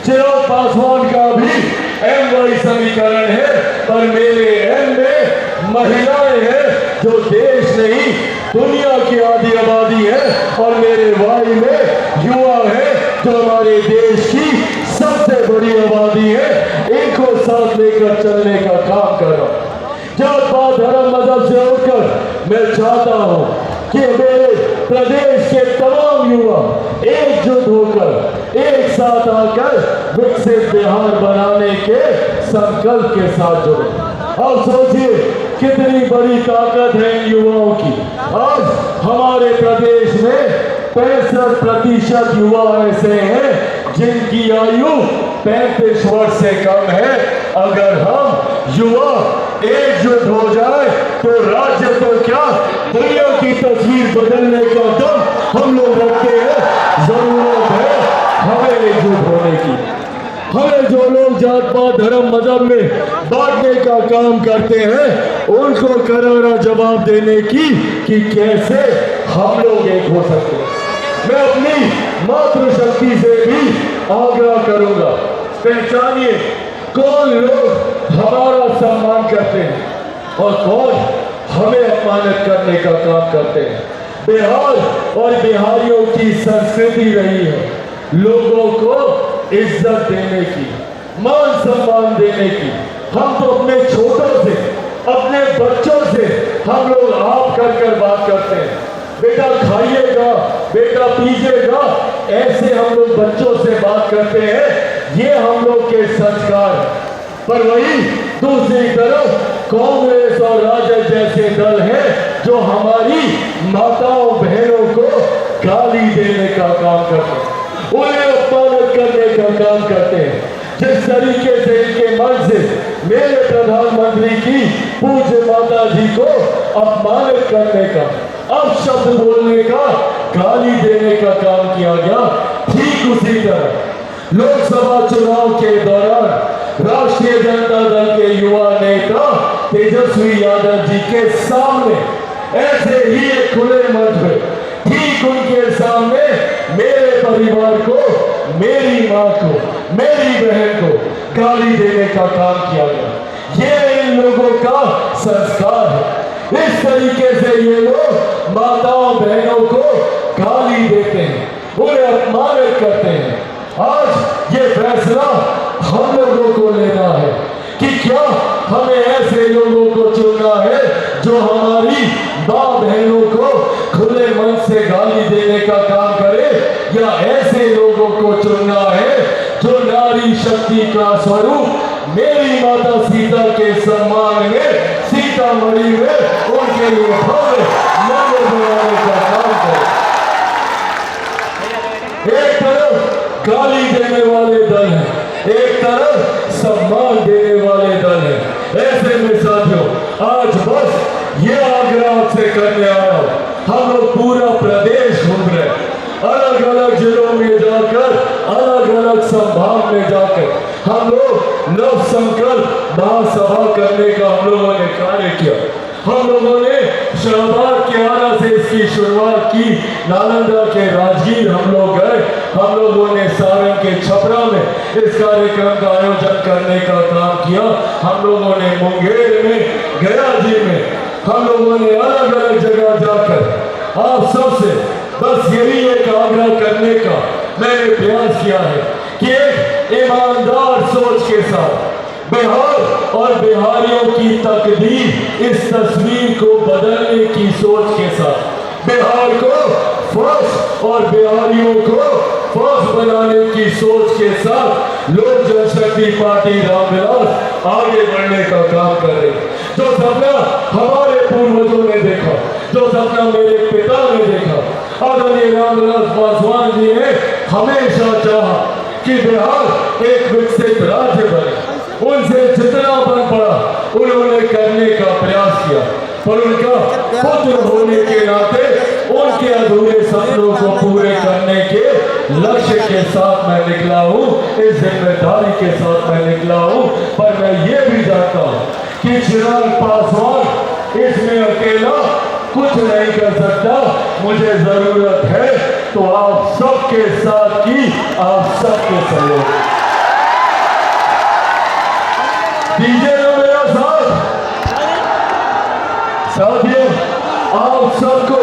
चिराग पासवान का भी एम वही समीकरण है, पर मेरे एम में महिलाएं हैं जो देश नहीं दुनिया की आधी आबादी है, और मेरे वाई में युवा है जो हमारे देश की सबसे बड़ी आबादी है। इनको साथ लेकर चलने का काम कर रहा हूं। जात पात धर्म मजहब से उठकर मैं चाहता हूं कि मेरे प्रदेश के तमाम युवा एकजुट होकर एक साथ आकर विकसित बिहार बनाने के संकल्प के साथ जुड़े। अब सोचिए कितनी बड़ी ताकत है इन युवाओं की। आज हमारे प्रदेश में 65% युवा ऐसे हैं जिनकी आयु 35 वर्ष से कम है। अगर हम युवा एकजुट हो जाए तो राज्य तो क्या दुनिया की तस्वीर बदलने का दम हम लोग रखते हैं। जरूरत है हमें एकजुट होने की। हमें जो लोग जात पात धर्म मजहब में बांटने का काम करते हैं उनको करारा जवाब देने की कि कैसे हम लोग एक हो सकते हैं। मैं अपनी मातृशक्ति से भी आग्रह करूंगा, पहचानिए कौन लोग हमारा सम्मान करते हैं और कौन हमें अपमानित करने का काम करते हैं। बिहार और बिहारियों की संस्कृति रही है लोगों को इज्जत देने की, मान सम्मान देने की। हम तो अपने छोटों से, अपने बच्चों से हम लोग आप कर बात करते हैं। बेटा खाइएगा, बेटा पीजिएगा, ऐसे हम लोग बच्चों से बात करते हैं। ये हम लोग के संस्कार। पर वही दूसरी तरफ कांग्रेस और राजद जैसे दल हैं जो हमारी माताओं बहनों को गाली देने का काम करते हैं, उन्हें अपमानित करने का काम करते हैं। जिस तरीके से इनके मन से मेरे प्रधानमंत्री की पूज्य माता जी को अपमानित करने का, अपशब्द बोलने का, गाली देने का काम किया गया, ठीक उसी तरह लोकसभा चुनाव के दौरान राष्ट्रीय जनता दल के युवा नेता तेजस्वी यादव जी के सामने ऐसे ही एक खुले मंच में ठीक उनके सामने मेरे परिवार को, मेरी मां को, मेरी बहन को गाली देने का काम किया गया। ये इन लोगों का संस्कार है। इस तरीके से ये लोग माताओं बहनों को गाली देते हैं, उन्हें अपमानित करते हैं। आज ये फैसला हम लोगों को लेना है कि क्या हमें ऐसे लोगों को चुनना है जो हमारी मां बहनों को खुले मन से गाली देने का काम करे, या ऐसे लोगों को चुनना है जो नारी शक्ति का स्वरूप मेरी माता सीता के सम्मान में सीतामढ़ी में उनके लिए भव्य मंदिर बनाने का काम करे। एक तरफ गाली देने वाले दल हैं, एक तरफ सम्मान देने वाले दल हैं। ऐसे में साथियों आज बस ये आग्रह आपसे करने आया हूं, हम लोग पूरा प्रदेश घूम रहे हैं, अलग अलग जिलों में जाकर, अलग अलग संभाग में जाकर हम लोग नव संकल्प महासभा करने का हम लोगों ने कार्य किया। हम लोगों ने शाहबाद के आरा से इसकी शुरुआत की, नालंदा के राजगीर हम लोग गए, हम लोगों ने सारण के छपरा में इस कार्यक्रम का आयोजन करने का काम किया, हम लोगों ने मुंगेर में, गया जी में, हम लोगों ने अलग अलग जगह जाकर आप सबसे बस यही एक आग्रह करने का मैंने प्रयास किया है कि एक ईमानदार सोच के साथ बिहार और बिहारियों की तकदीर, इस तस्वीर को बदलने की सोच के साथ बिहार को फर्स्ट और बिहारियों को फर्स्ट बनाने की सोच के साथ लोक जनशक्ति पार्टी रामविलास आगे बढ़ने का काम कर रही है। जो सपना हमारे पूर्वजों ने देखा, जो सपना मेरे पिता ने देखा, आदरणीय रामविलास पासवान जी ने हमेशा चाहा कि बिहार एक विकसित राज्य बने। उनसे जितना बन पड़ा उन्होंने करने का प्रयास किया, पर उनका पुत्र होने के नाते उनके अधूरे सपनों को पूरे करने के लक्ष्य के साथ मैं निकला हूँ, इस जिम्मेदारी के साथ मैं निकला हूँ। पर मैं ये भी जानता हूँ कि चिराग पासवान इसमें अकेला कुछ नहीं कर सकता, मुझे जरूरत है तो आप सबके साथ की, आप सबके सहयोग। दीजिए ना मेरा साथ। साथियों, आप सबको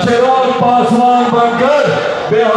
चिराग पासवान बनकर